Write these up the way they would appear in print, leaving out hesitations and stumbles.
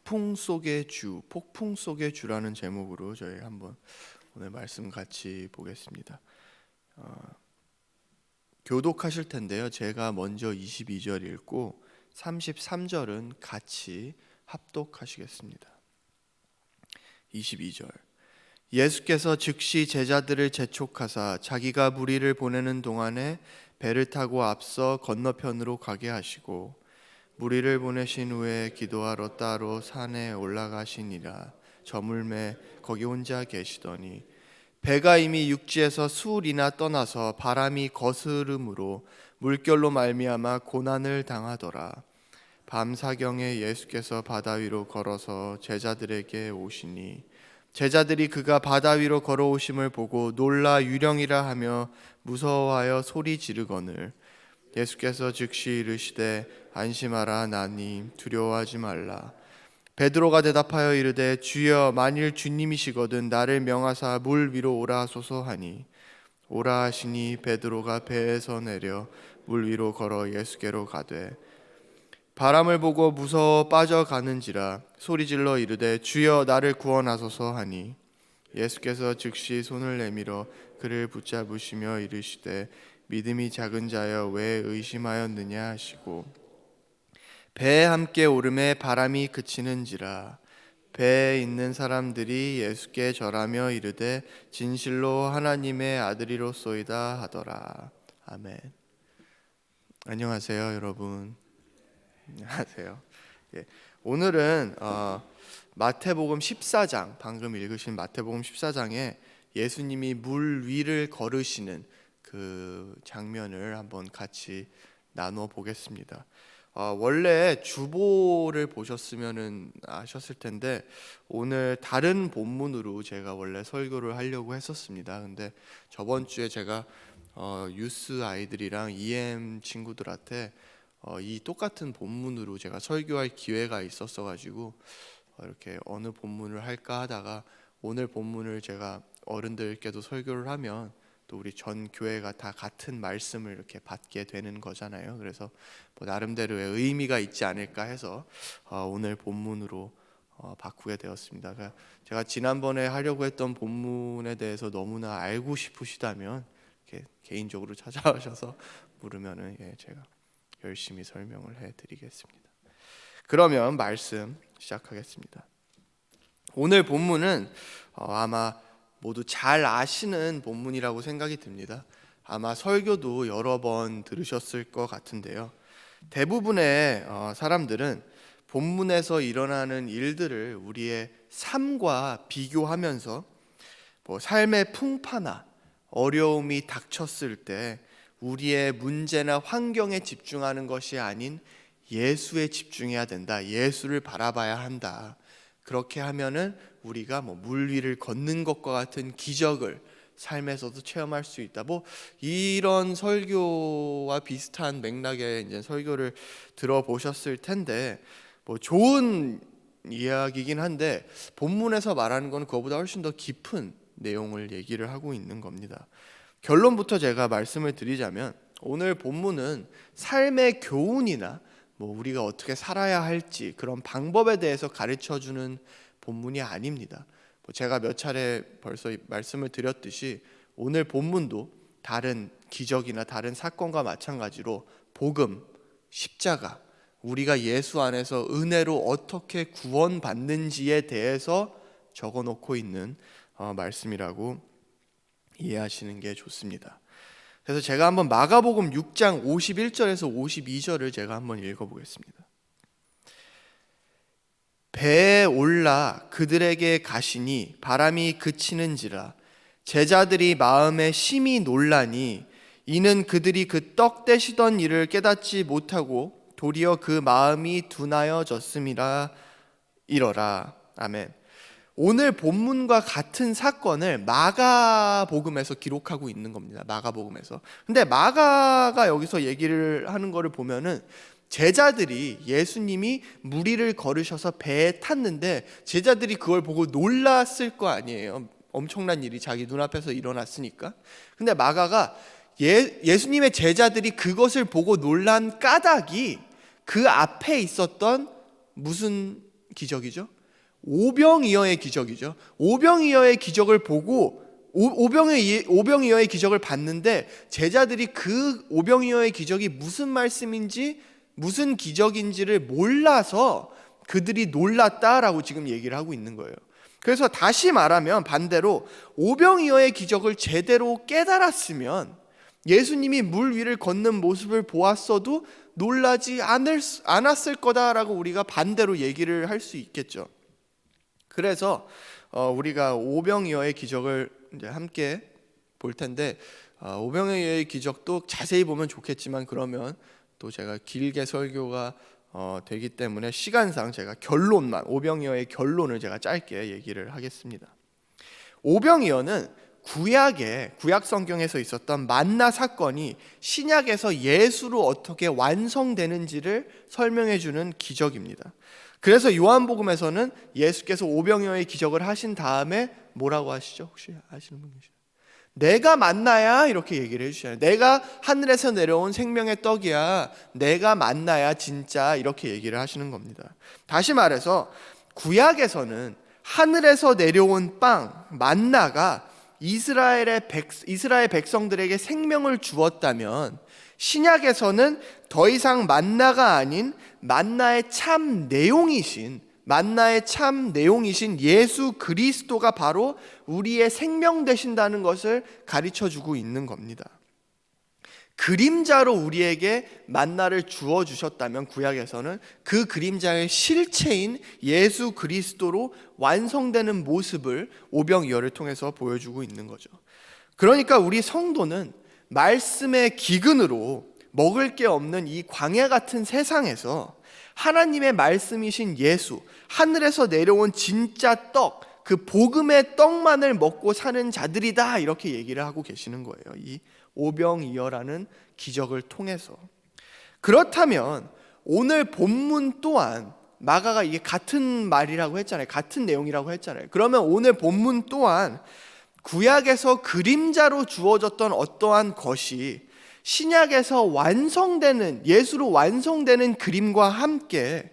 폭풍 속의 주, 폭풍 속의 주라는 제목으로 저희 한번 오늘 말씀 같이 보겠습니다. 교독하실 텐데요. 제가 먼저 22절 읽고 33절은 같이 합독하시겠습니다. 22절. 예수께서 즉시 제자들을 재촉하사 자기가 무리를 보내는 동안에 배를 타고 앞서 건너편으로 가게 하시고 무리를 보내신 후에 기도하러 따로 산에 올라가시니라. 저물매 거기 혼자 계시더니 배가 이미 육지에서 수울이나 떠나서 바람이 거스름으로 물결로 말미암아 고난을 당하더라. 밤사경에 예수께서 바다 위로 걸어서 제자들에게 오시니 제자들이 그가 바다 위로 걸어오심을 보고 놀라 유령이라 하며 무서워하여 소리 지르거늘 예수께서 즉시 이르시되 안심하라 나니 두려워하지 말라. 베드로가 대답하여 이르되 주여 만일 주님이시거든 나를 명하사 물 위로 오라 하소서 하니 오라 하시니 베드로가 배에서 내려 물 위로 걸어 예수께로 가되 바람을 보고 무서워 빠져가는지라 소리질러 이르되 주여 나를 구원하소서 하니 예수께서 즉시 손을 내밀어 그를 붙잡으시며 이르시되 믿음이 작은 자여 왜 의심하였느냐 하시고 배에 함께 오름에 바람이 그치는지라 배에 있는 사람들이 예수께 절하며 이르되 진실로 하나님의 아들이로소이다 하더라. 아멘. 안녕하세요 여러분. 안녕하세요. 오늘은 마태복음 14장 방금 읽으신 마태복음 14장에 예수님이 물 위를 걸으시는 그 장면을 한번 같이 나눠 보겠습니다. 원래 주보를 보셨으면 아셨을 텐데 오늘 다른 본문으로 제가 원래 설교를 하려고 했었습니다. 근데 저번 주에 제가 유스 아이들이랑 EM 친구들한테 이 똑같은 본문으로 제가 설교할 기회가 있었어가지고 이렇게 어느 본문을 할까 하다가 오늘 본문을 제가 어른들께도 설교를 하면 또 우리 전 교회가 다 같은 말씀을 이렇게 받게 되는 거잖아요. 그래서 뭐 나름대로의 의미가 있지 않을까 해서 오늘 본문으로 바꾸게 되었습니다. 그러니까 제가 지난번에 하려고 했던 본문에 대해서 너무나 알고 싶으시다면 이렇게 개인적으로 찾아오셔서 물으면은 제가 열심히 설명을 해드리겠습니다. 그러면 말씀 시작하겠습니다. 오늘 본문은 아마 모두 잘 아시는 본문이라고 생각이 듭니다. 아마 설교도 여러 번 들으셨을 것 같은데요. 대부분의 사람들은 본문에서 일어나는 일들을 우리의 삶과 비교하면서 삶의 풍파나 어려움이 닥쳤을 때 우리의 문제나 환경에 집중하는 것이 아닌 예수에 집중해야 된다. 예수를 바라봐야 한다. 그렇게 하면은 우리가 물 위를 걷는 것과 같은 기적을 삶에서도 체험할 수 있다. 이런 설교와 비슷한 맥락의 이제 설교를 들어보셨을 텐데 좋은 이야기긴 한데 본문에서 말하는 건 그거보다 훨씬 더 깊은 내용을 얘기를 하고 있는 겁니다. 결론부터 제가 말씀을 드리자면 오늘 본문은 삶의 교훈이나 우리가 어떻게 살아야 할지 그런 방법에 대해서 가르쳐주는 본문이 아닙니다. 제가 몇 차례 벌써 말씀을 드렸듯이 오늘 본문도 다른 기적이나 다른 사건과 마찬가지로 복음, 십자가, 우리가 예수 안에서 은혜로 어떻게 구원받는지에 대해서 적어놓고 있는 말씀이라고 이해하시는 게 좋습니다. 그래서 제가 한번 마가복음 6장 51절에서 52절을 제가 한번 읽어보겠습니다. 배에 올라 그들에게 가시니 바람이 그치는지라 제자들이 마음에 심히 놀라니 이는 그들이 그 떡 떼시던 일을 깨닫지 못하고 도리어 그 마음이 둔하여졌음이라 이러라. 아멘. 오늘 본문과 같은 사건을 마가복음에서 기록하고 있는 겁니다. 마가복음에서. 근데 마가가 여기서 얘기를 하는 거를 보면은 제자들이 예수님이 무리를 걸으셔서 배에 탔는데 제자들이 그걸 보고 놀랐을 거 아니에요. 엄청난 일이 자기 눈앞에서 일어났으니까. 근데 마가가 예수님의 제자들이 그것을 보고 놀란 까닭이 그 앞에 있었던 무슨 기적이죠? 오병이어의 기적이죠. 오병이어의 기적을 보고 오병이어의 기적을 봤는데 제자들이 그 오병이어의 기적이 무슨 말씀인지 무슨 기적인지를 몰라서 그들이 놀랐다라고 지금 얘기를 하고 있는 거예요. 그래서 다시 말하면 반대로 오병이어의 기적을 제대로 깨달았으면 예수님이 물 위를 걷는 모습을 보았어도 놀라지 않았을 거다라고 우리가 반대로 얘기를 할 수 있겠죠. 그래서 우리가 오병이어의 기적을 이제 함께 볼 텐데 오병이어의 기적도 자세히 보면 좋겠지만 그러면 또 제가 길게 설교가 되기 때문에 시간상 제가 결론만 오병이어의 결론을 제가 짧게 얘기를 하겠습니다. 오병이어는 구약 성경에서 있었던 만나 사건이 신약에서 예수로 어떻게 완성되는지를 설명해 주는 기적입니다. 그래서 요한복음에서는 예수께서 오병이어의 기적을 하신 다음에 뭐라고 하시죠? 혹시 아시는 분 계시나요? 내가 만나야 이렇게 얘기를 해주시잖아요. 내가 하늘에서 내려온 생명의 떡이야. 내가 만나야 진짜 이렇게 얘기를 하시는 겁니다. 다시 말해서 구약에서는 하늘에서 내려온 빵 만나가 이스라엘 백성들에게 생명을 주었다면 신약에서는 더 이상 만나가 아닌 만나의 참 내용이신 예수 그리스도가 바로 우리의 생명 되신다는 것을 가르쳐주고 있는 겁니다. 그림자로 우리에게 만나를 주어 주셨다면 구약에서는 그 그림자의 실체인 예수 그리스도로 완성되는 모습을 오병이어를 통해서 보여주고 있는 거죠. 그러니까 우리 성도는 말씀의 기근으로 먹을 게 없는 이 광야 같은 세상에서 하나님의 말씀이신 예수, 하늘에서 내려온 진짜 떡, 그 복음의 떡만을 먹고 사는 자들이다 이렇게 얘기를 하고 계시는 거예요. 이 오병이어라는 기적을 통해서. 그렇다면 오늘 본문 또한 마가가 이게 같은 말이라고 했잖아요. 같은 내용이라고 했잖아요. 그러면 오늘 본문 또한 구약에서 그림자로 주어졌던 어떠한 것이 신약에서 완성되는 예수로 완성되는 그림과 함께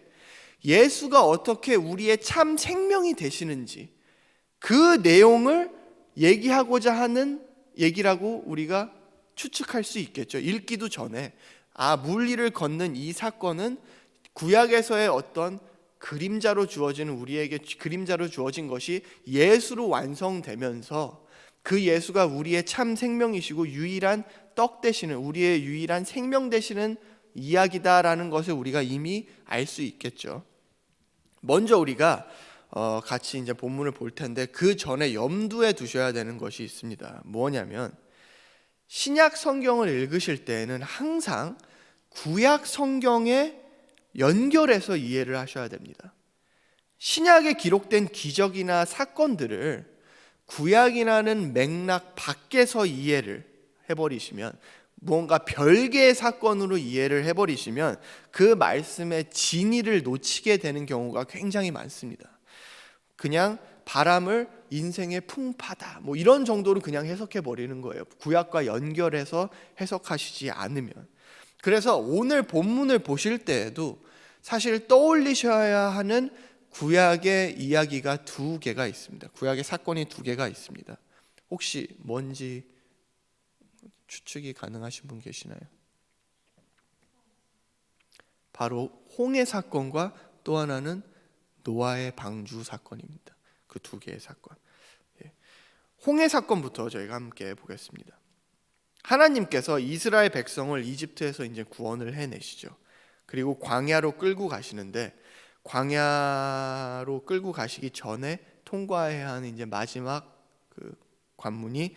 예수가 어떻게 우리의 참 생명이 되시는지 그 내용을 얘기하고자 하는 얘기라고 우리가 추측할 수 있겠죠. 읽기도 전에 물 위를 걷는 이 사건은 구약에서의 어떤 그림자로 주어진 우리에게 그림자로 주어진 것이 예수로 완성되면서 그 예수가 우리의 참 생명이시고 유일한 떡 되시는 우리의 유일한 생명 되시는 이야기다라는 것을 우리가 이미 알 수 있겠죠. 먼저 우리가 같이 이제 본문을 볼 텐데 그 전에 염두에 두셔야 되는 것이 있습니다. 뭐냐면 신약 성경을 읽으실 때에는 항상 구약 성경에 연결해서 이해를 하셔야 됩니다. 신약에 기록된 기적이나 사건들을 구약이라는 맥락 밖에서 이해를 해버리시면 무언가 별개의 사건으로 이해를 해버리시면 그 말씀의 진위를 놓치게 되는 경우가 굉장히 많습니다. 그냥 바람을 인생의 풍파다 이런 정도로 그냥 해석해 버리는 거예요. 구약과 연결해서 해석하시지 않으면. 그래서 오늘 본문을 보실 때에도 사실 떠올리셔야 하는 구약의 이야기가 두 개가 있습니다. 구약의 사건이 두 개가 있습니다. 혹시 뭔지 추측이 가능하신 분 계시나요? 바로 홍해 사건과 또 하나는 노아의 방주 사건입니다. 그 두 개의 사건. 홍해 사건부터 저희가 함께 보겠습니다. 하나님께서 이스라엘 백성을 이집트에서 이제 구원을 해내시죠. 그리고 광야로 끌고 가시는데 광야로 끌고 가시기 전에 통과해야 하는 이제 마지막 그 관문이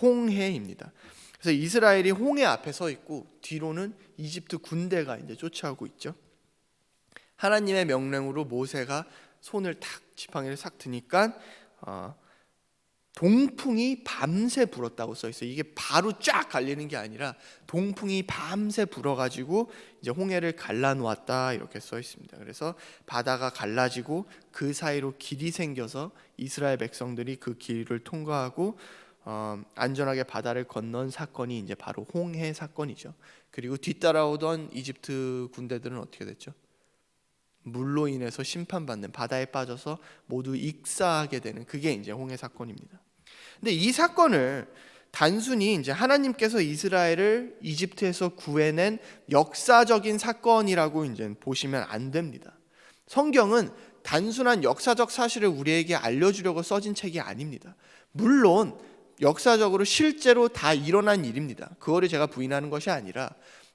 홍해입니다. 그래서 이스라엘이 홍해 앞에 서 있고 뒤로는 이집트 군대가 이제 쫓아오고 있죠. 하나님의 명령으로 모세가 손을 탁 지팡이를 싹 드니까 동풍이 밤새 불었다고 써 있어요. 이게 바로 쫙 갈리는 게 아니라 동풍이 밤새 불어가지고 이제 홍해를 갈라놓았다 이렇게 써 있습니다. 그래서 바다가 갈라지고 그 사이로 길이 생겨서 이스라엘 백성들이 그 길을 통과하고 안전하게 바다를 건넌 사건이 이제 바로 홍해 사건이죠. 그리고 뒤따라오던 이집트 군대들은 어떻게 됐죠? 물로 인해서 심판받는, 바다에 빠져서 모두 익사하게 되는, 그게 이제 홍해 사건입니다. 근데 이 사건을 단순히 이제 하나님께서 이스라엘을 이집트에서 구해낸 역사적인 사건이라고 이제 보시면 안 됩니다. 성경은 단순한 역사적 사실을 우리에게 알려주려고 써진 책이 아닙니다. 물론 역사적으로 실제로 다 일어난 일입니다. 그거를 제가 부인하는 것이 아니라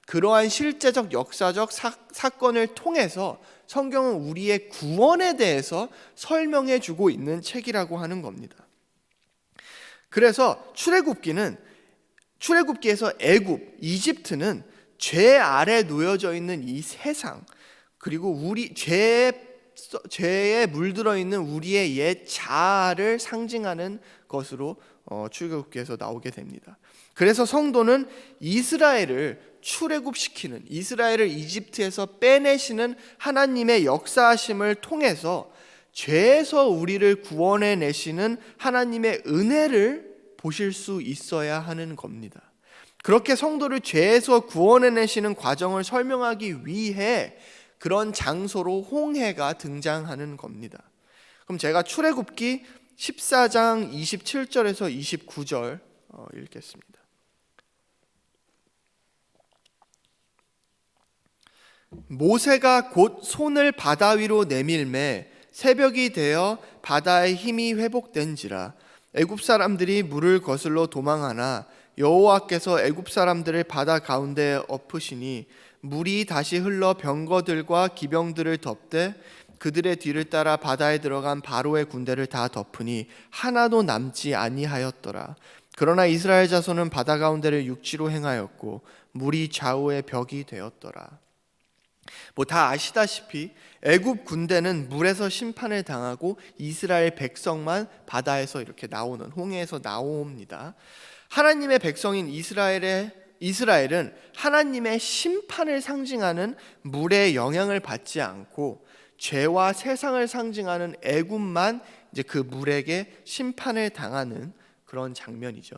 그러한 실제적 역사적 사건을 통해서 성경은 우리의 구원에 대해서 설명해 주고 있는 책이라고 하는 겁니다. 그래서 출애굽기에서 애굽, 이집트는 죄 아래 놓여져 있는 이 세상, 그리고 우리 죄에 물들어 있는 우리의 옛 자아를 상징하는 것으로 출애굽기에서 나오게 됩니다. 그래서 성도는 이스라엘을 출애굽시키는, 이스라엘을 이집트에서 빼내시는 하나님의 역사하심을 통해서 죄에서 우리를 구원해 내시는 하나님의 은혜를 보실 수 있어야 하는 겁니다. 그렇게 성도를 죄에서 구원해 내시는 과정을 설명하기 위해 그런 장소로 홍해가 등장하는 겁니다. 그럼 제가 출애굽기 14장 27절에서 29절 읽겠습니다. 모세가 곧 손을 바다 위로 내밀매 새벽이 되어 바다의 힘이 회복된지라. 애굽 사람들이 물을 거슬러 도망하나 여호와께서 애굽 사람들을 바다 가운데에 엎으시니 물이 다시 흘러 병거들과 기병들을 덮되 그들의 뒤를 따라 바다에 들어간 바로의 군대를 다 덮으니 하나도 남지 아니하였더라. 그러나 이스라엘 자손은 바다 가운데를 육지로 행하였고 물이 좌우의 벽이 되었더라. 다 아시다시피 애굽 군대는 물에서 심판을 당하고 이스라엘 백성만 바다에서 이렇게 나오는, 홍해에서 나옵니다. 하나님의 백성인 이스라엘은 하나님의 심판을 상징하는 물의 영향을 받지 않고 죄와 세상을 상징하는 애굽만 이제 그 물에게 심판을 당하는 그런 장면이죠.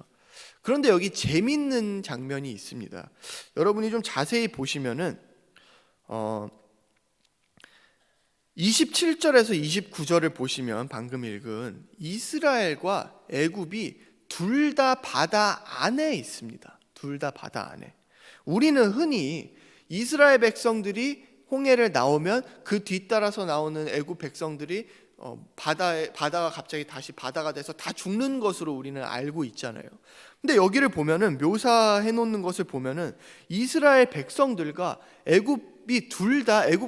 그런데 여기 재밌는 장면이 있습니다. 여러분이 좀 자세히 보시면은 27절에서 29절을 보시면 방금 읽은 이스라엘과 애굽이 둘 다 바다 안에 있습니다. 둘 다 바다 안에. 우리는 흔히 이스라엘 백성들이 홍해를 나오면 그 뒤따라서 나오는 애굽 백성들이 바다가 갑자기 다시 바다가 돼서 다 죽는 것으로 우리는 알고 있잖아요. 근데 여기를 보면은, 묘사해 놓는 것을 보면은 이스라엘 백성들과 애굽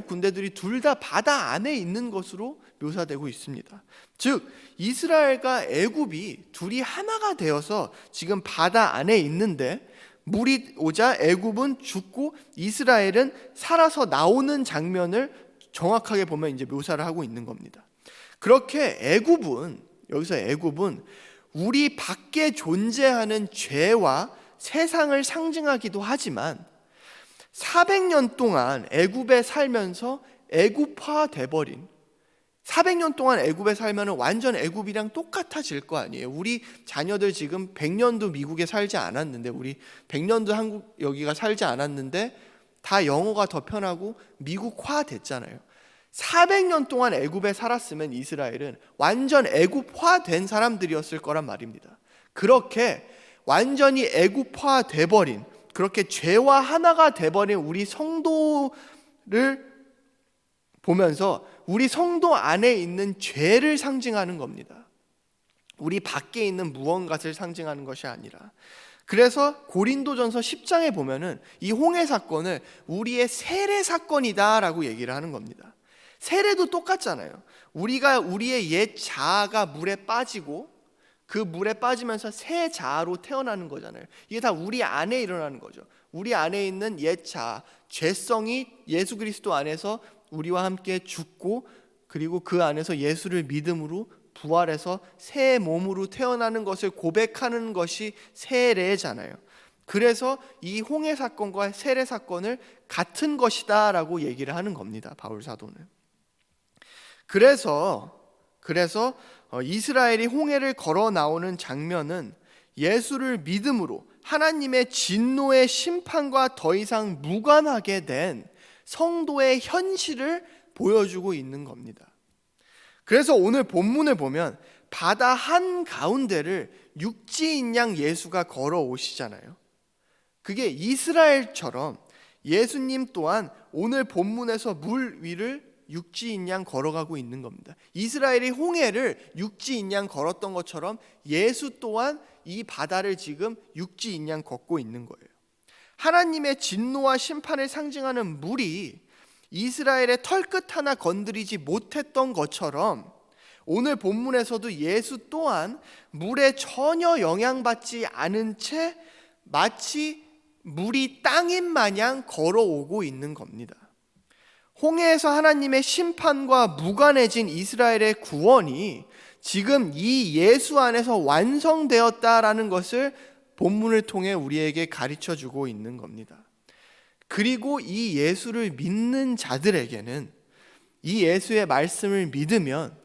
군대들이 둘 다 바다 안에 있는 것으로 묘사되고 있습니다. 즉 이스라엘과 애굽이 둘이 하나가 되어서 지금 바다 안에 있는데 물이 오자 애굽은 죽고 이스라엘은 살아서 나오는 장면을 정확하게 보면 이제 묘사를 하고 있는 겁니다. 그렇게 여기서 애굽은 우리 밖에 존재하는 죄와 세상을 상징하기도 하지만 400년 동안 애굽에 살면서 애굽화돼 버린, 400년 동안 애굽에 살면 완전 애굽이랑 똑같아질 거 아니에요. 우리 자녀들 지금 100년도 미국에 살지 않았는데, 우리 100년도 여기가 살지 않았는데 다 영어가 더 편하고 미국화 됐잖아요. 400년 동안 애굽에 살았으면 이스라엘은 완전 애굽화된 사람들이었을 거란 말입니다. 그렇게 완전히 애굽화돼 버린, 그렇게 죄와 하나가 돼버린 우리 성도를 보면서 우리 성도 안에 있는 죄를 상징하는 겁니다. 우리 밖에 있는 무언가를 상징하는 것이 아니라. 그래서 고린도전서 10장에 보면은 이 홍해 사건을 우리의 세례 사건이다라고 얘기를 하는 겁니다. 세례도 똑같잖아요. 우리의 옛 자아가 물에 빠지고 그 물에 빠지면서 새 자아로 태어나는 거잖아요. 이게 다 우리 안에 일어나는 거죠. 우리 안에 있는 옛 자아, 죄성이 예수 그리스도 안에서 우리와 함께 죽고, 그리고 그 안에서 예수를 믿음으로 부활해서 새 몸으로 태어나는 것을 고백하는 것이 세례잖아요. 그래서 이 홍해 사건과 세례 사건을 같은 것이다라고 얘기를 하는 겁니다, 바울 사도는. 그래서 이스라엘이 홍해를 걸어 나오는 장면은 예수를 믿음으로 하나님의 진노의 심판과 더 이상 무관하게 된 성도의 현실을 보여주고 있는 겁니다. 그래서 오늘 본문을 보면 바다 한가운데를 육지인 양 예수가 걸어오시잖아요. 그게 이스라엘처럼 예수님 또한 오늘 본문에서 물 위를 육지인 양 걸어가고 있는 겁니다. 이스라엘이 홍해를 육지인 양 걸었던 것처럼 예수 또한 이 바다를 지금 육지인 양 걷고 있는 거예요. 하나님의 진노와 심판을 상징하는 물이 이스라엘의 털끝 하나 건드리지 못했던 것처럼 오늘 본문에서도 예수 또한 물에 전혀 영향받지 않은 채 마치 물이 땅인 마냥 걸어오고 있는 겁니다. 홍해에서 하나님의 심판과 무관해진 이스라엘의 구원이 지금 이 예수 안에서 완성되었다라는 것을 본문을 통해 우리에게 가르쳐주고 있는 겁니다. 그리고 이 예수를 믿는 자들에게는 이 예수의 말씀을 믿으면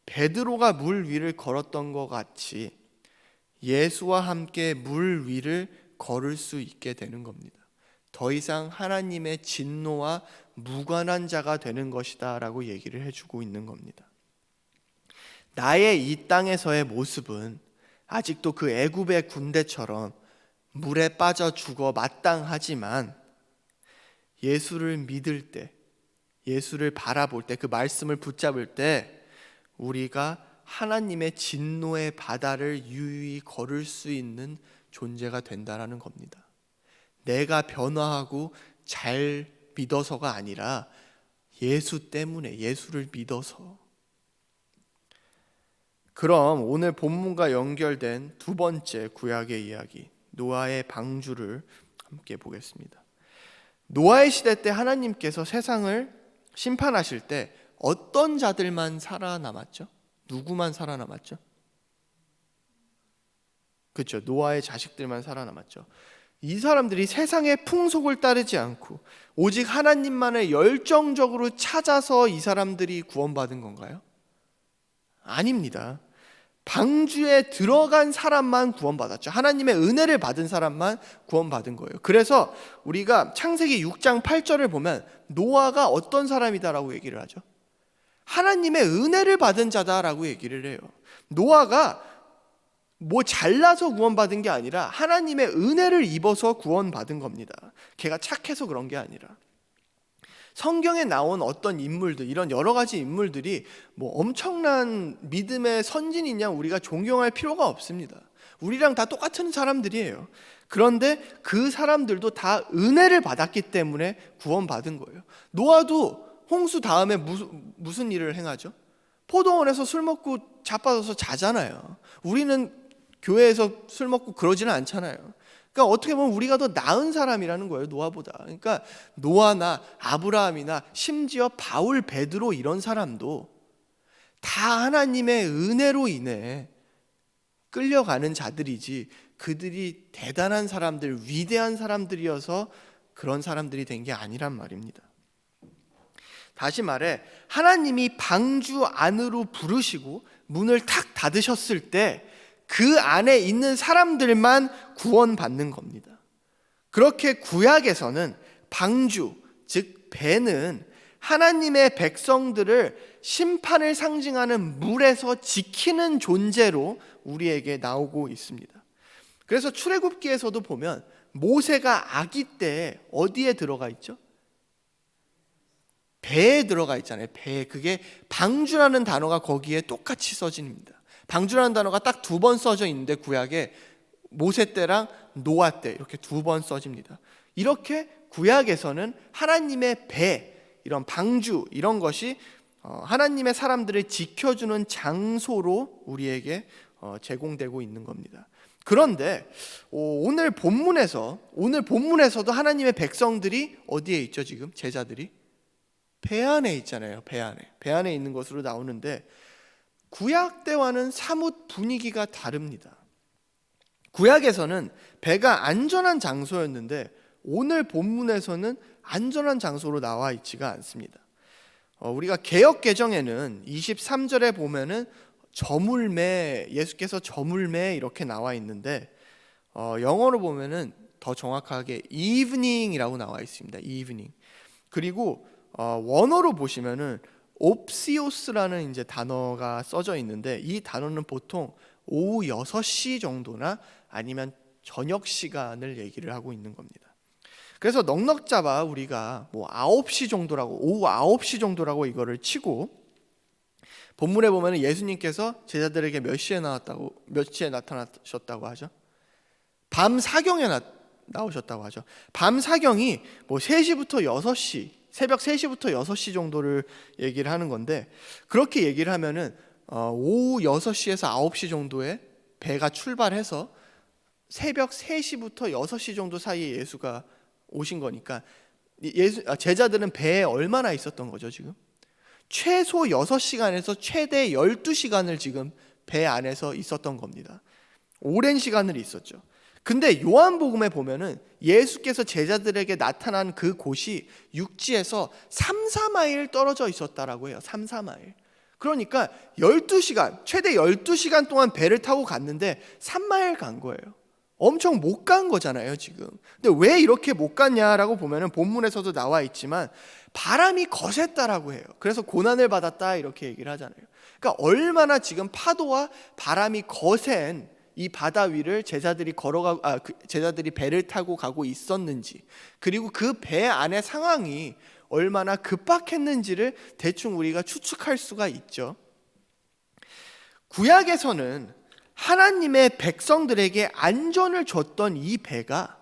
베드로가 물 위를 걸었던 것 같이 예수와 함께 물 위를 걸을 수 있게 되는 겁니다. 더 이상 하나님의 진노와 무관한 자가 되는 것이다 라고 얘기를 해주고 있는 겁니다. 나의 이 땅에서의 모습은 아직도 그 애굽의 군대처럼 물에 빠져 죽어 마땅하지만 예수를 믿을 때, 예수를 바라볼 때, 그 말씀을 붙잡을 때 우리가 하나님의 진노의 바다를 유유히 걸을 수 있는 존재가 된다라는 겁니다. 내가 변화하고 잘 믿어서가 아니라 예수 때문에, 예수를 믿어서. 그럼 오늘 본문과 연결된 두 번째 구약의 이야기, 노아의 방주를 함께 보겠습니다. 노아의 시대 때 하나님께서 세상을 심판하실 때 어떤 자들만 살아남았죠? 누구만 살아남았죠? 그렇죠. 노아의 자식들만 살아남았죠. 이 사람들이 세상의 풍속을 따르지 않고 오직 하나님만을 열정적으로 찾아서 이 사람들이 구원받은 건가요? 아닙니다. 방주에 들어간 사람만 구원받았죠. 하나님의 은혜를 받은 사람만 구원받은 거예요. 그래서 우리가 창세기 6장 8절을 보면 노아가 어떤 사람이다라고 얘기를 하죠? 하나님의 은혜를 받은 자다라고 얘기를 해요. 노아가 뭐 잘나서 구원받은 게 아니라 하나님의 은혜를 입어서 구원받은 겁니다. 걔가 착해서 그런 게 아니라. 성경에 나온 어떤 인물들, 이런 여러 가지 인물들이 뭐 엄청난 믿음의 선진이냐 우리가 존경할 필요가 없습니다. 우리랑 다 똑같은 사람들이에요. 그런데 그 사람들도 다 은혜를 받았기 때문에 구원받은 거예요. 노아도 홍수 다음에 무슨 일을 행하죠? 포도원에서 술 먹고 자빠져서 자잖아요. 우리는 교회에서 술 먹고 그러지는 않잖아요. 그러니까 어떻게 보면 우리가 더 나은 사람이라는 거예요, 노아보다. 그러니까 노아나 아브라함이나 심지어 바울, 베드로 이런 사람도 다 하나님의 은혜로 인해 끌려가는 자들이지 그들이 대단한 사람들, 위대한 사람들이어서 그런 사람들이 된 게 아니란 말입니다. 다시 말해 하나님이 방주 안으로 부르시고 문을 탁 닫으셨을 때 그 안에 있는 사람들만 구원받는 겁니다. 그렇게 구약에서는 방주, 즉 배는 하나님의 백성들을 심판을 상징하는 물에서 지키는 존재로 우리에게 나오고 있습니다. 그래서 출애굽기에서도 보면 모세가 아기 때 어디에 들어가 있죠? 배에 들어가 있잖아요. 배. 그게 방주라는 단어가 거기에 똑같이 써집니다. 방주라는 단어가 딱 2번 써져 있는데 구약에 모세 때랑 노아 때 이렇게 2번 써집니다. 이렇게 구약에서는 하나님의 배, 이런 방주 이런 것이 하나님의 사람들을 지켜주는 장소로 우리에게 제공되고 있는 겁니다. 그런데 오늘 본문에서도 하나님의 백성들이 어디에 있죠? 지금 제자들이 배 안에 있잖아요. 배 안에 있는 것으로 나오는데 구약 때와는 사뭇 분위기가 다릅니다. 구약에서는 배가 안전한 장소였는데 오늘 본문에서는 안전한 장소로 나와 있지가 않습니다. 우리가 개역 개정에는 23절에 보면은 저물매, 예수께서 저물매 이렇게 나와 있는데 영어로 보면은 더 정확하게 evening이라고 나와 있습니다. evening. 그리고 원어로 보시면은 옵시오스라는 이제 단어가 써져 있는데, 이 단어는 보통 오후 6시 정도나 아니면 저녁 시간을 얘기를 하고 있는 겁니다. 그래서 넉넉 잡아 우리가 뭐 9시 정도라고, 오후 9시 정도라고 이거를 치고, 본문에 보면 예수님께서 제자들에게 몇 시에 나타나셨다고 하죠? 밤 사경에 나오셨다고 하죠. 밤 사경이 뭐 3시부터 6시, 새벽 3시부터 6시 정도를 얘기를 하는 건데, 그렇게 얘기를 하면은 오후 6시에서 9시 정도에 배가 출발해서 새벽 3시부터 6시 정도 사이에 예수가 오신 거니까, 제자들은 배에 얼마나 있었던 거죠 지금? 최소 6시간에서 최대 12시간을 지금 배 안에서 있었던 겁니다. 오랜 시간을 있었죠. 근데 요한복음에 보면은 예수께서 제자들에게 나타난 그 곳이 육지에서 3-4마일 떨어져 있었다라고 해요. 3-4마일. 그러니까 12시간, 최대 12시간 동안 배를 타고 갔는데 3마일 간 거예요. 엄청 못 간 거잖아요 지금. 근데 왜 이렇게 못 갔냐라고 보면은 본문에서도 나와 있지만 바람이 거셌다라고 해요. 그래서 고난을 받았다 이렇게 얘기를 하잖아요. 그러니까 얼마나 지금 파도와 바람이 거센 이 바다 위를 제자들이 제자들이 배를 타고 가고 있었는지, 그리고 그 배 안의 상황이 얼마나 급박했는지를 대충 우리가 추측할 수가 있죠. 구약에서는 하나님의 백성들에게 안전을 줬던 이 배가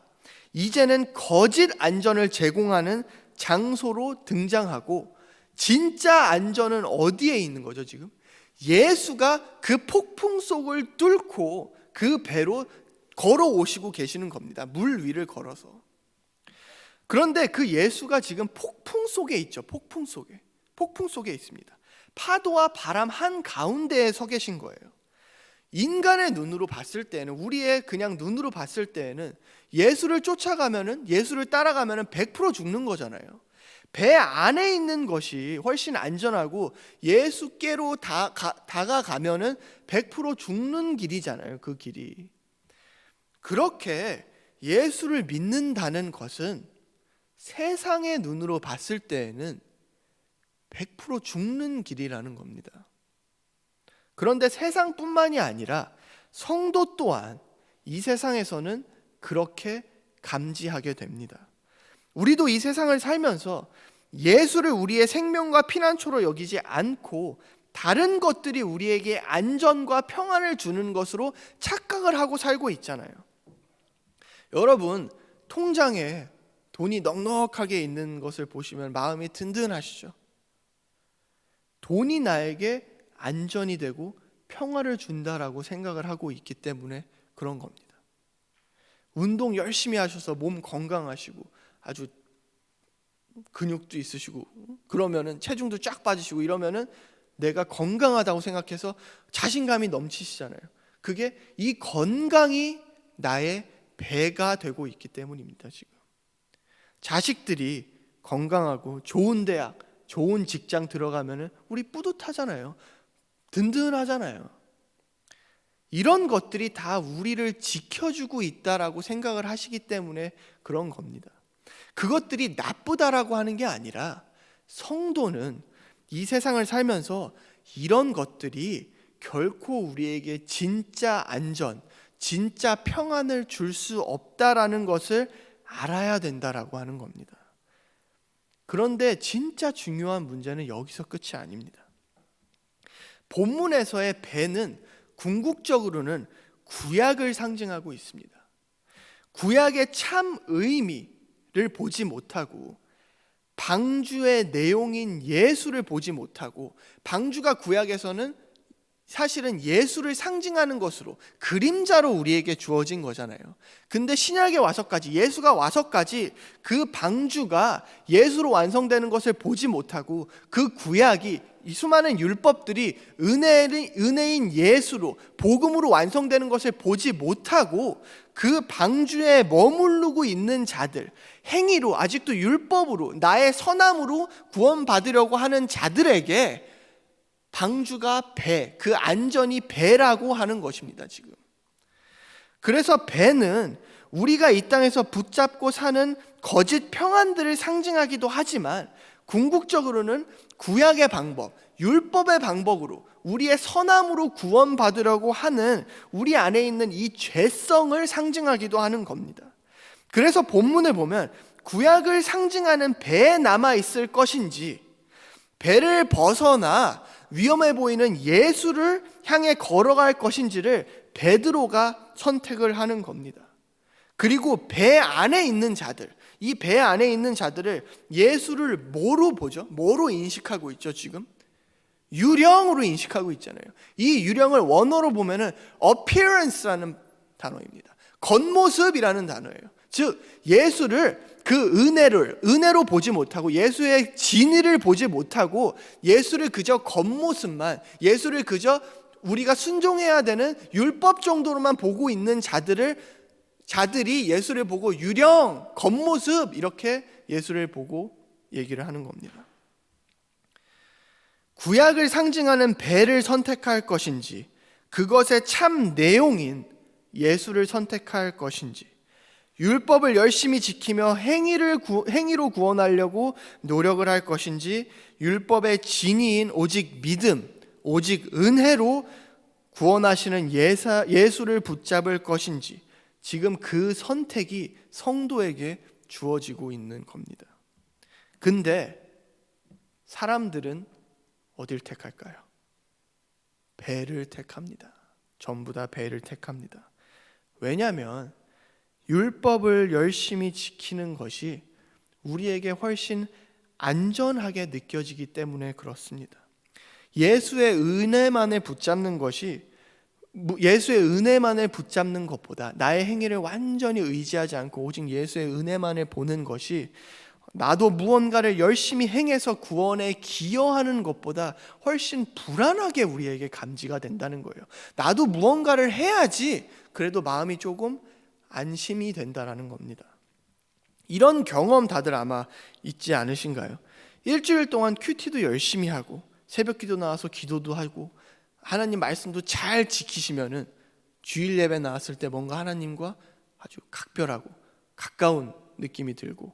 이제는 거짓 안전을 제공하는 장소로 등장하고, 진짜 안전은 어디에 있는 거죠 지금? 예수가 그 폭풍 속을 뚫고 그 배로 걸어오시고 계시는 겁니다. 물 위를 걸어서. 그런데 그 예수가 지금 폭풍 속에 있죠. 폭풍 속에 있습니다. 파도와 바람 한가운데에 서 계신 거예요. 인간의 눈으로 봤을 때는, 우리의 그냥 눈으로 봤을 때는 예수를 쫓아가면은, 예수를 따라가면은 100% 죽는 거잖아요. 배 안에 있는 것이 훨씬 안전하고 예수께로 다가가면은 100% 죽는 길이잖아요. 그 길이. 그렇게 예수를 믿는다는 것은 세상의 눈으로 봤을 때에는 100% 죽는 길이라는 겁니다. 그런데 세상뿐만이 아니라 성도 또한 이 세상에서는 그렇게 감지하게 됩니다. 우리도 이 세상을 살면서 예수를 우리의 생명과 피난처로 여기지 않고 다른 것들이 우리에게 안전과 평안을 주는 것으로 착각을 하고 살고 있잖아요. 여러분, 통장에 돈이 넉넉하게 있는 것을 보시면 마음이 든든하시죠? 돈이 나에게 안전이 되고 평화를 준다라고 생각을 하고 있기 때문에 그런 겁니다. 운동 열심히 하셔서 몸 건강하시고 아주 근육도 있으시고 그러면은 체중도 쫙 빠지시고 이러면은 내가 건강하다고 생각해서 자신감이 넘치시잖아요. 그게 이 건강이 나의 배가 되고 있기 때문입니다. 지금 자식들이 건강하고 좋은 대학, 좋은 직장 들어가면은 우리 뿌듯하잖아요. 든든하잖아요. 이런 것들이 다 우리를 지켜주고 있다라고 생각을 하시기 때문에 그런 겁니다. 그것들이 나쁘다라고 하는 게 아니라 성도는 이 세상을 살면서 이런 것들이 결코 우리에게 진짜 안전, 진짜 평안을 줄 수 없다라는 것을 알아야 된다라고 하는 겁니다. 그런데 진짜 중요한 문제는 여기서 끝이 아닙니다. 본문에서의 배는 궁극적으로는 구약을 상징하고 있습니다. 구약의 참 의미를 보지 못하고 방주의 내용인 예수를 보지 못하고, 방주가 구약에서는 사실은 예수를 상징하는 것으로 그림자로 우리에게 주어진 거잖아요. 근데 신약에 와서까지, 예수가 와서까지 그 방주가 예수로 완성되는 것을 보지 못하고 그 구약이, 이 수많은 율법들이 은혜인 예수로, 복음으로 완성되는 것을 보지 못하고 그 방주에 머무르고 있는 자들, 행위로, 아직도 율법으로, 나의 선함으로 구원받으려고 하는 자들에게 방주가 배, 그 안전이 배라고 하는 것입니다. 지금 그래서 배는 우리가 이 땅에서 붙잡고 사는 거짓 평안들을 상징하기도 하지만 궁극적으로는 구약의 방법, 율법의 방법으로 우리의 선함으로 구원받으려고 하는 우리 안에 있는 이 죄성을 상징하기도 하는 겁니다. 그래서 본문을 보면 구약을 상징하는 배에 남아있을 것인지, 배를 벗어나 위험해 보이는 예수를 향해 걸어갈 것인지를 베드로가 선택을 하는 겁니다. 그리고 배 안에 있는 자들, 이 배 안에 있는 자들을 예수를 뭐로 보죠? 뭐로 인식하고 있죠 지금? 유령으로 인식하고 있잖아요. 이 유령을 원어로 보면은 appearance라는 단어입니다. 겉모습이라는 단어예요. 즉 예수를 그 은혜로 보지 못하고, 예수의 진리를 보지 못하고, 예수를 그저 겉모습만, 예수를 그저 우리가 순종해야 되는 율법 정도로만 보고 있는 자들이 예수를 보고 유령, 겉모습 이렇게 예수를 보고 얘기를 하는 겁니다. 구약을 상징하는 배를 선택할 것인지, 그것의 참 내용인 예수를 선택할 것인지, 율법을 열심히 지키며 행위로 구원하려고 노력을 할 것인지, 율법의 진리인 오직 믿음, 오직 은혜로 구원하시는 예수를 붙잡을 것인지, 지금 그 선택이 성도에게 주어지고 있는 겁니다. 근데 사람들은 어딜 택할까요? 배를 택합니다. 전부 다 배를 택합니다. 왜냐하면 율법을 열심히 지키는 것이 우리에게 훨씬 안전하게 느껴지기 때문에 그렇습니다. 예수의 은혜만을 붙잡는 것보다, 나의 행위를 완전히 의지하지 않고 오직 예수의 은혜만을 보는 것이 나도 무언가를 열심히 행해서 구원에 기여하는 것보다 훨씬 불안하게 우리에게 감지가 된다는 거예요. 나도 무언가를 해야지 그래도 마음이 조금 안심이 된다라는 겁니다. 이런 경험 다들 아마 있지 않으신가요? 일주일 동안 큐티도 열심히 하고 새벽 기도 나와서 기도도 하고 하나님 말씀도 잘 지키시면은 주일 예배 나왔을 때 뭔가 하나님과 아주 각별하고 가까운 느낌이 들고,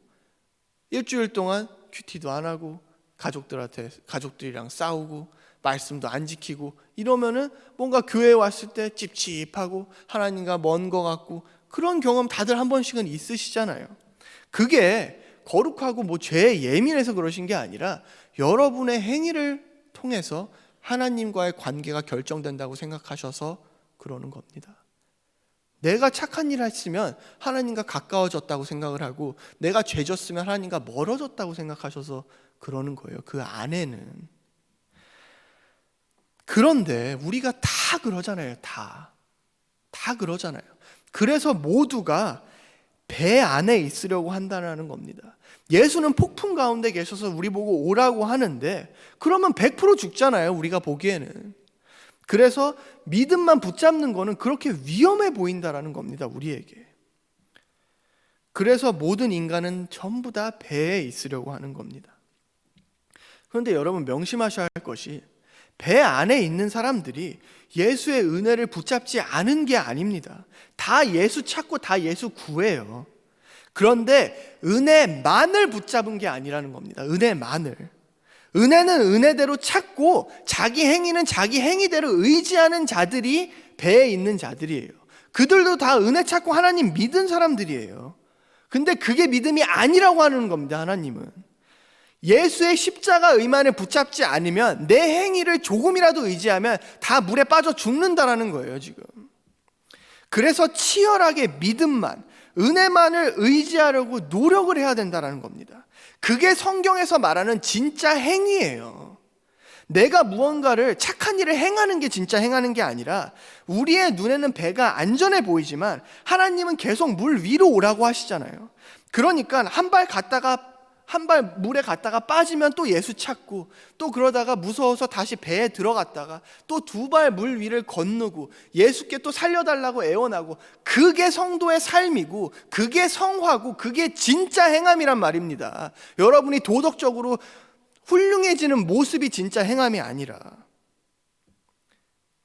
일주일 동안 큐티도 안 하고 가족들이랑 싸우고 말씀도 안 지키고 이러면은 뭔가 교회에 왔을 때 찝찝하고 하나님과 먼 것 같고, 그런 경험 다들 한 번씩은 있으시잖아요. 그게 거룩하고 뭐 죄에 예민해서 그러신 게 아니라 여러분의 행위를 통해서 하나님과의 관계가 결정된다고 생각하셔서 그러는 겁니다. 내가 착한 일을 했으면 하나님과 가까워졌다고 생각을 하고, 내가 죄졌으면 하나님과 멀어졌다고 생각하셔서 그러는 거예요. 그 안에는. 그런데 우리가 다 그러잖아요. 다 그러잖아요. 그래서 모두가 배 안에 있으려고 한다는 겁니다. 예수는 폭풍 가운데 계셔서 우리 보고 오라고 하는데 그러면 100% 죽잖아요, 우리가 보기에는. 그래서 믿음만 붙잡는 거는 그렇게 위험해 보인다라는 겁니다, 우리에게. 그래서 모든 인간은 전부 다 배에 있으려고 하는 겁니다. 그런데 여러분 명심하셔야 할 것이, 배 안에 있는 사람들이 예수의 은혜를 붙잡지 않은 게 아닙니다. 다 예수 찾고 다 예수 구해요. 그런데 은혜만을 붙잡은 게 아니라는 겁니다. 은혜만을. 은혜는 은혜대로 찾고 자기 행위는 자기 행위대로 의지하는 자들이 배에 있는 자들이에요. 그들도 다 은혜 찾고 하나님 믿은 사람들이에요. 근데 그게 믿음이 아니라고 하는 겁니다, 하나님은. 예수의 십자가 의만을 붙잡지 않으면, 내 행위를 조금이라도 의지하면 다 물에 빠져 죽는다라는 거예요, 지금. 그래서 치열하게 믿음만, 은혜만을 의지하려고 노력을 해야 된다는 겁니다. 그게 성경에서 말하는 진짜 행위예요. 내가 무언가를 착한 일을 행하는 게 진짜 행하는 게 아니라, 우리의 눈에는 배가 안전해 보이지만 하나님은 계속 물 위로 오라고 하시잖아요. 그러니까 한 발 물에 갔다가 빠지면 또 예수 찾고, 또 그러다가 무서워서 다시 배에 들어갔다가 또 2발 물 위를 건너고 예수께 또 살려달라고 애원하고, 그게 성도의 삶이고 그게 성화고 그게 진짜 행함이란 말입니다. 여러분이 도덕적으로 훌륭해지는 모습이 진짜 행함이 아니라.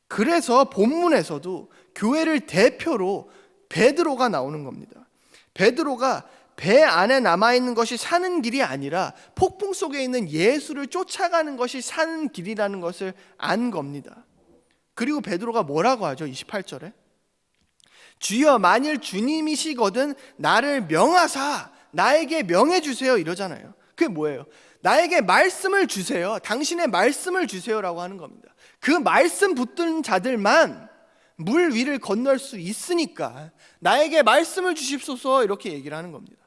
그래서 본문에서도 교회를 대표로 베드로가 나오는 겁니다. 베드로가 배 안에 남아있는 것이 사는 길이 아니라 폭풍 속에 있는 예수를 쫓아가는 것이 사는 길이라는 것을 안 겁니다. 그리고 베드로가 뭐라고 하죠? 28절에 주여 만일 주님이시거든 나를 명하사 나에게 명해 주세요 이러잖아요. 그게 뭐예요? 나에게 말씀을 주세요. 당신의 말씀을 주세요라고 하는 겁니다. 그 말씀 붙든 자들만 물 위를 건널 수 있으니까 나에게 말씀을 주십소서 이렇게 얘기를 하는 겁니다.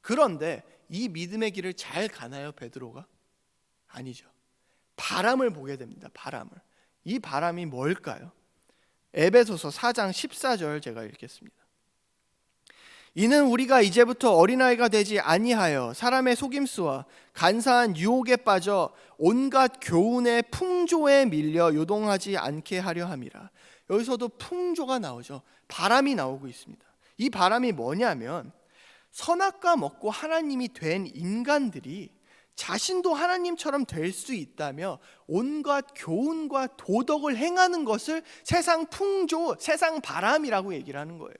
그런데 이 믿음의 길을 잘 가나요, 베드로가? 아니죠. 바람을 보게 됩니다. 바람을. 이 바람이 뭘까요? 에베소서 4장 14절 제가 읽겠습니다. 이는 우리가 이제부터 어린아이가 되지 아니하여 사람의 속임수와 간사한 유혹에 빠져 온갖 교훈의 풍조에 밀려 요동하지 않게 하려 함이라. 여기서도 풍조가 나오죠. 바람이 나오고 있습니다. 이 바람이 뭐냐면 선악과 먹고 하나님이 된 인간들이 자신도 하나님처럼 될 수 있다며 온갖 교훈과 도덕을 행하는 것을 세상 풍조, 세상 바람이라고 얘기를 하는 거예요.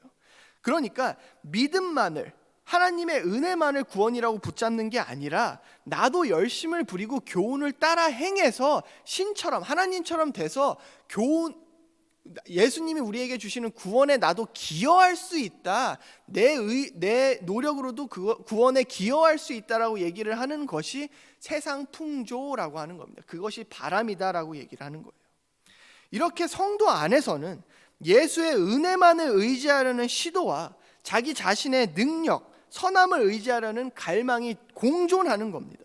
그러니까 믿음만을, 하나님의 은혜만을 구원이라고 붙잡는 게 아니라 나도 열심을 부리고 교훈을 따라 행해서 신처럼 하나님처럼 돼서 예수님이 우리에게 주시는 구원에 나도 기여할 수 있다. 내 노력으로도 구원에 기여할 수 있다라고 얘기를 하는 것이 세상 풍조라고 하는 겁니다. 그것이 바람이다라고 얘기를 하는 거예요. 이렇게 성도 안에서는 예수의 은혜만을 의지하려는 시도와 자기 자신의 능력, 선함을 의지하려는 갈망이 공존하는 겁니다.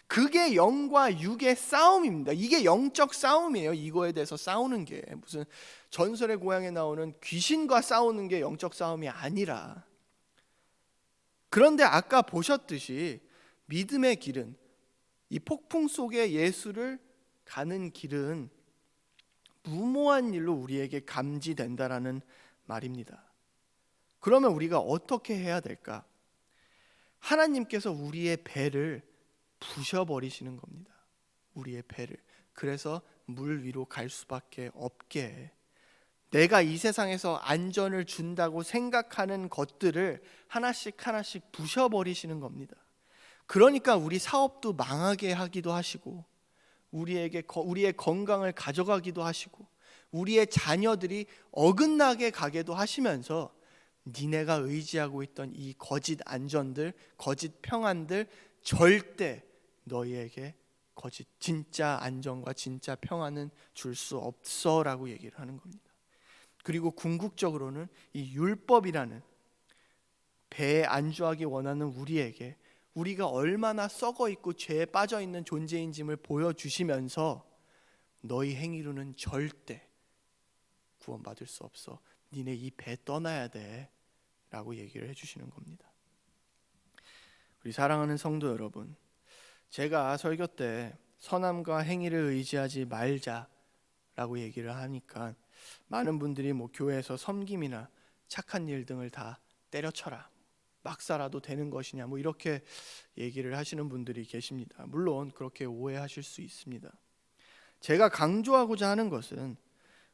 그게 영과 육의 싸움입니다. 이게 영적 싸움이에요. 이거에 대해서 싸우는 게 무슨 전설의 고향에 나오는 귀신과 싸우는 게 영적 싸움이 아니라, 그런데 아까 보셨듯이 믿음의 길은, 이 폭풍 속에 예수를 가는 길은 무모한 일로 우리에게 감지된다라는 말입니다. 그러면 우리가 어떻게 해야 될까? 하나님께서 우리의 배를 부셔버리시는 겁니다. 우리의 배를. 그래서 물 위로 갈 수밖에 없게, 내가 이 세상에서 안전을 준다고 생각하는 것들을 하나씩 하나씩 부셔버리시는 겁니다. 그러니까 우리 사업도 망하게 하기도 하시고, 우리의 건강을 가져가기도 하시고, 우리의 자녀들이 어긋나게 가게도 하시면서 니네가 의지하고 있던 이 거짓 안전들, 거짓 평안들 절대 너희에게 진짜 안정과 진짜 평안은 줄 수 없어라고 얘기를 하는 겁니다. 그리고 궁극적으로는 이 율법이라는 배에 안주하기 원하는 우리에게 우리가 얼마나 썩어 있고 죄에 빠져 있는 존재인지를 보여주시면서 너희 행위로는 절대 구원받을 수 없어. 니네 이 배 떠나야 돼 라고 얘기를 해주시는 겁니다. 우리 사랑하는 성도 여러분, 제가 설교 때 선함과 행위를 의지하지 말자라고 얘기를 하니까 많은 분들이 교회에서 섬김이나 착한 일 등을 다 때려쳐라, 막 살아도 되는 것이냐, 이렇게 얘기를 하시는 분들이 계십니다. 물론 그렇게 오해하실 수 있습니다. 제가 강조하고자 하는 것은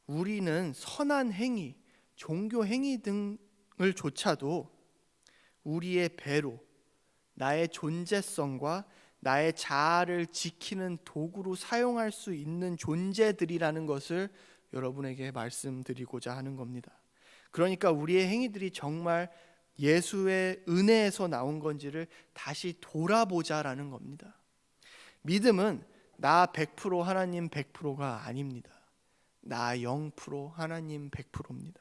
우리는 선한 행위, 종교 행위 등을 조차도 우리의 배로, 나의 존재성과 나의 자아를 지키는 도구로 사용할 수 있는 존재들이라는 것을 여러분에게 말씀드리고자 하는 겁니다. 그러니까 우리의 행위들이 정말 예수의 은혜에서 나온 건지를 다시 돌아보자라는 겁니다. 믿음은 나 100% 하나님 100%가 아닙니다. 나 0% 하나님 100%입니다.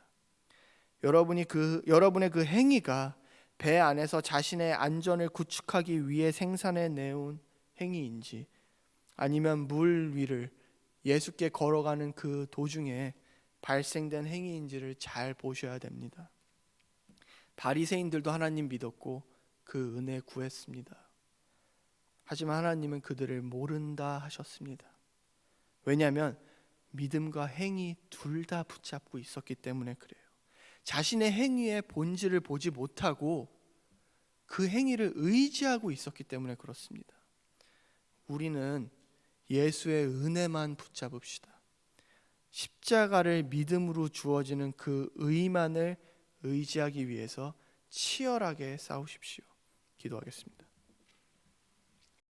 여러분의 그 행위가 배 안에서 자신의 안전을 구축하기 위해 생산해 내온 행위인지, 아니면 물 위를 예수께 걸어가는 그 도중에 발생된 행위인지를 잘 보셔야 됩니다. 바리새인들도 하나님 믿었고 그 은혜 구했습니다. 하지만 하나님은 그들을 모른다 하셨습니다. 왜냐하면 믿음과 행위 둘 다 붙잡고 있었기 때문에 그래요. 자신의 행위의 본질을 보지 못하고 그 행위를 의지하고 있었기 때문에 그렇습니다. 우리는 예수의 은혜만 붙잡읍시다. 십자가를 믿음으로 주어지는 그 의만을 의지하기 위해서 치열하게 싸우십시오. 기도하겠습니다.